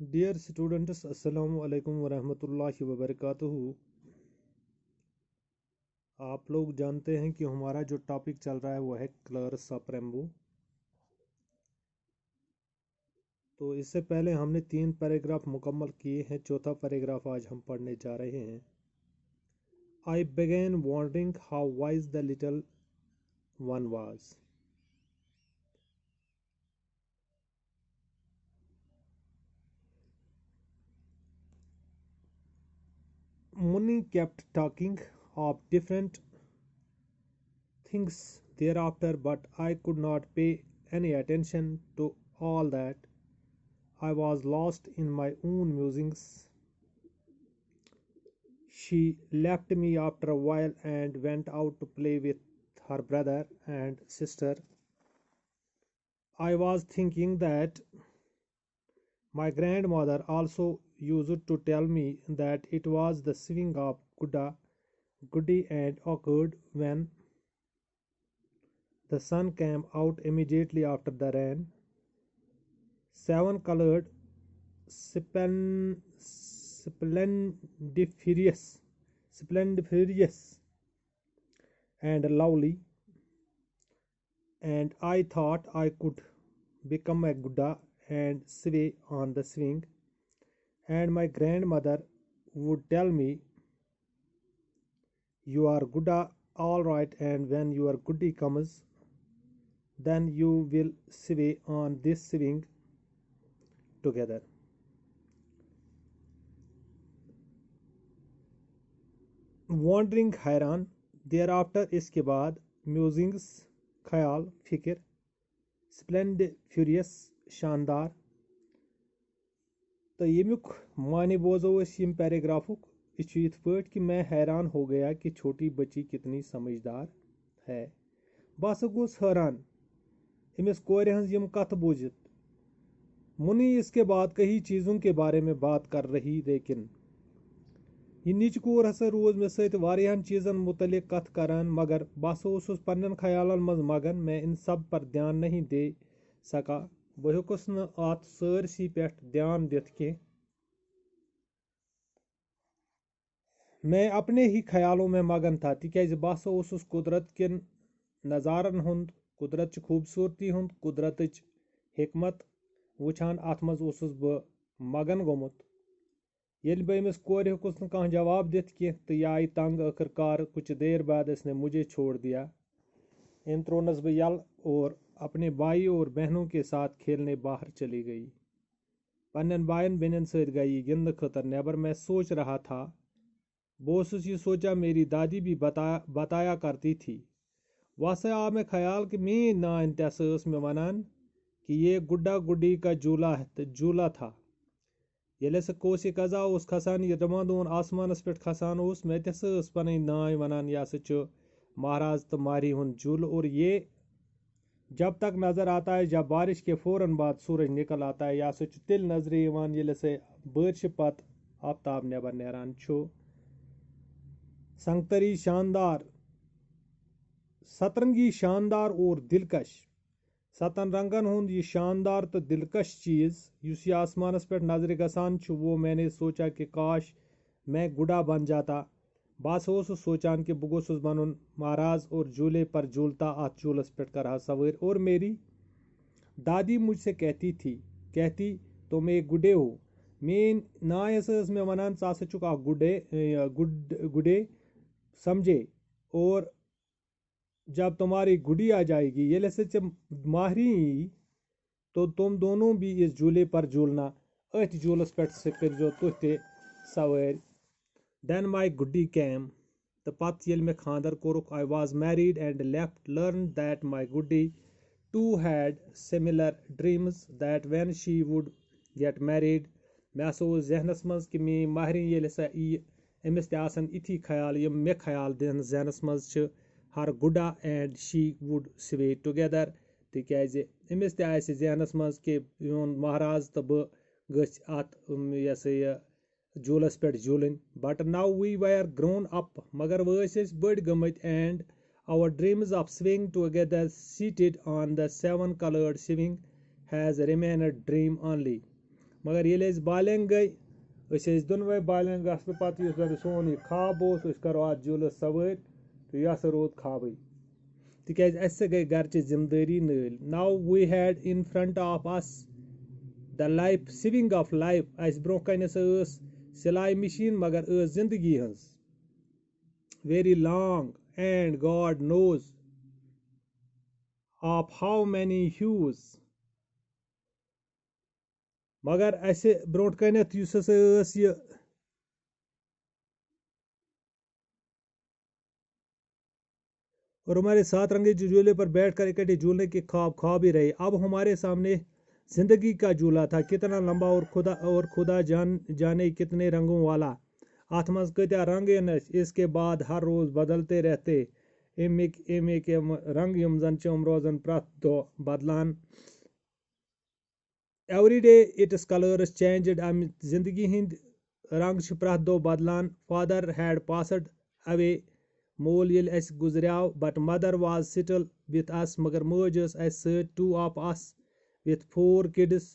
Dear students, अस्सलामु अलैकुम वरहमतुल्लाहि वबरकातुहू। आप लोग जानते हैं कि हमारा जो टॉपिक चल रहा है वो है क्लर्स सप्रेमो। तो इससे पहले हमने 3 पैराग्राफ मुकम्मल किए हैं। चौथा पैराग्राफ आज हम पढ़ने जा रहे हैं। आई began wondering how wise the little one was. Muni kept talking of different things thereafter, but I could not pay any attention to all that. I was lost in my own musings. She left me after a while and went out to play with her brother and sister. I was thinking that my grandmother also used to tell me that it was the swing of Goody and occurred when the sun came out immediately after the rain. 7 colored splendiferous and lovely, and I thought I could become a Gudda and sway on the swing, and my grandmother would tell me, "You are Gudda all right, and when your Goody comes, then you will sway on this swing together." Wandering हैरान, thereafter इसके बाद, musings ख्याल फिक्र, splendid furious शानदार। तो यमुक माने बोजो यम पैराग्राफुक यह यथ पे कि मैं हैरान हो गया कि छोटी बच्ची कितनी समझदार है। बह हसा गोस हैरान अमिस कोर हज यम कथ बूझित। मुनि इसके बाद कई चीज़ों के बारे में बात कर रही, लेकिन यह निच कोर हसा रोज मे सत वारियाहन चीज़न मुतलिक कथ करान, मगर बह हसा पन्न ख्यालन मज मगन। मैं इन सब पर ध्यान नहीं दे सका। बह हेकुस न अत सारसी पे ध्यान दिथ कह। मैं अपने ही ख्यालों में मगन था, तिकाज बह हसा ओसुस कुदरत किन नज़ारन हुंद, कुदरत खूबसूरती हुंद, कुदरत हिकमत वुछान। अत मज ओसुस बह मगन गोमुत। येल बह अमिस कोर हेकुस न कह जवाब दिथ कह, तो यह आई तंग। आखिरकार कुछ देर बाद इसने मुझे छोड़ दिया। इन त्रोनस बह यल और अपने भाई और बहनों के साथ खेलने बाहर चली गई। पन्न बायन बेनन सत गई गिंद खतर नेबर। मैं सोच रहा था, बोसुस ये सोचा मेरी दादी भी बताया करती थी। वैसे आ में ख्याल कि मैं नान तस में वनान कि ये गुड्डा गुड्डी का झूला था। ये कोस कजा उस खसान, यह दमादोन आसमानस पे खसान उस, मे तस पन नाय वनान यह सह महाराज तो मारी हुन झूल। और ये जब तक नजर आता है जब बारिश के फौरन बाद सूरज निकल आता है। यह सह तिल नजर यवान ये से बारिश पत आफ्ताब नेबर नेरान छु। संगतरी शानदार, सतरंगी शानदार और दिलकश। सतन रंगन हुंद यह शानदार तो दिलकश चीज़ युस यह आसमानस पे नजर गसान छु, वो मैंने सोचा कि काश मैं गुडा बन जाता। बस ओसुस सोचान कि बह गोसुस बनन महाराज और झूले पर झूलता, अत झूलस पे कर सवार। और मेरी दादी मुझसे कहती तुम एक गुडे हो। मेन नाय मे वनान चा चुक गुडे समझे, और जब तुम्हारी गुड़ी आ जाएगी ये से माहरी तो तुम दोनों भी इस झूले पर झूलना। अथ झूलस पे कर तुह सवार। Then my Guddi came. तो पत ये मे खानदर कोरुक, I was married and left, learn that my Guddi too had similar dreams that when she would get married. मे हसा जहनस मज कि मे माहरी ये हसा यी अमिस तन इथी ख्याल यम मे ख्याल दिन जहनस मज हर गुडा एंड शी वुड स्वे टुगेदर। तिकाज अमिस जहनस मज कि यून महाराज तो बह गछ अत यह झूलस पे झूलन। But now we were grown up, मगर वह बड़ गमत, and our dreams of swing together seated on the 7 colored swing has remain a dream only. मगर ये बालें गई दोनवे बालें गसन पे सोन यह खाब करो अत झूलस सवार तो यह रोद खाबे तिकाज अस गई घर जिम्मेदारी नल now we had in front of us the life sewing of life अस ब्रो कनस सिलाई मशीन मगर जिंदगी हज very long and God knows of how many hues मगर अस ब्रोट कनत युस हसा ये और हमारे साथ रंगे झूले पर बैठकर इकट्ठे झूलने के ख्वाब ही रहे। अब हमारे सामने जिंदगी का झूला था, कितना लंबा और खुदा जाने कितने रंगों वाला। अथ मज कत्या रंग इसके बाद हर रोज बदलते रहते अमिक रंग यम जन रोजन प्रथ दो बदलान। Every day it's colours changed अम जिंदगी हिंद रंग प्रथ दो बदलान। फादर हैड पासड अवे मोल ये अस गुजरियाव but mother was still with us मगर मज अस सत two of us with 4 kids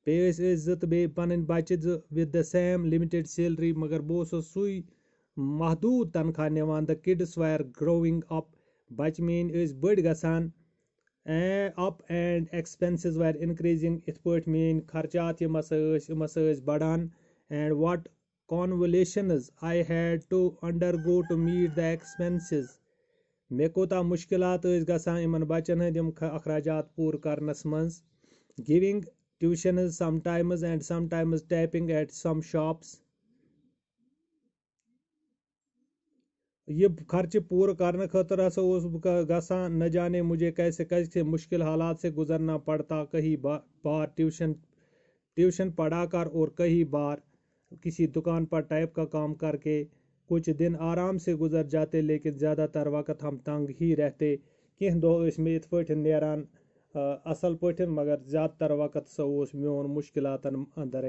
बे जो बे पन बच्चे with the same limited salary मगर बस सुई महदूद तनख्वाह निवान। The kids were growing up बच मेन बड़ गसान अप एंड एक्सपेंसेस वर इनक्रीजिंग इत पट मेन खर्चात बढ़ान and what convulsions I had to undergo to meet the expenses मे कोता मुश्किलात गसान इमन बच्चन हंदिम अखराजात पूर करनस मंज। Giving tuitions sometimes and sometimes tapping at some shops ये खर्च पूर करने खतर हसा गसान न जाने मुझे कैसे कैसे मुश्किल हालात से गुजरना पड़ता। कहीं बार ट्यूशन पढ़ाकर और कई बार किसी दुकान पर टाइप का काम करके। कुछ दिन आराम से गुजर जाते लेकिन ज़्यादातर वक्त हम तंग ही रहते। कह दो मे इत पे नेरान असल पे मगर ज़्यादातर वक्त मोन मुश्किलातन अंदर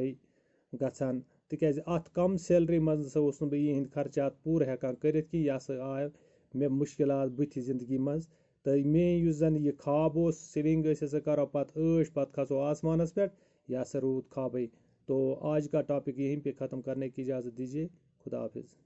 गसान तिकाज अत कम सैलरी मज बह यहंद खर्चात पूर हेकान कर यह आय मे मुश्किलात बुथ जिंदगी मज। तो मे जन यह ख्वाब सिविंग करो पत खसो आसमानस पे यह रूद ख्वाबे। तो आज का टॉपिक यहीं पे ख़त्म करने की इजाज़त दीजिए। खुदा हाफिज़।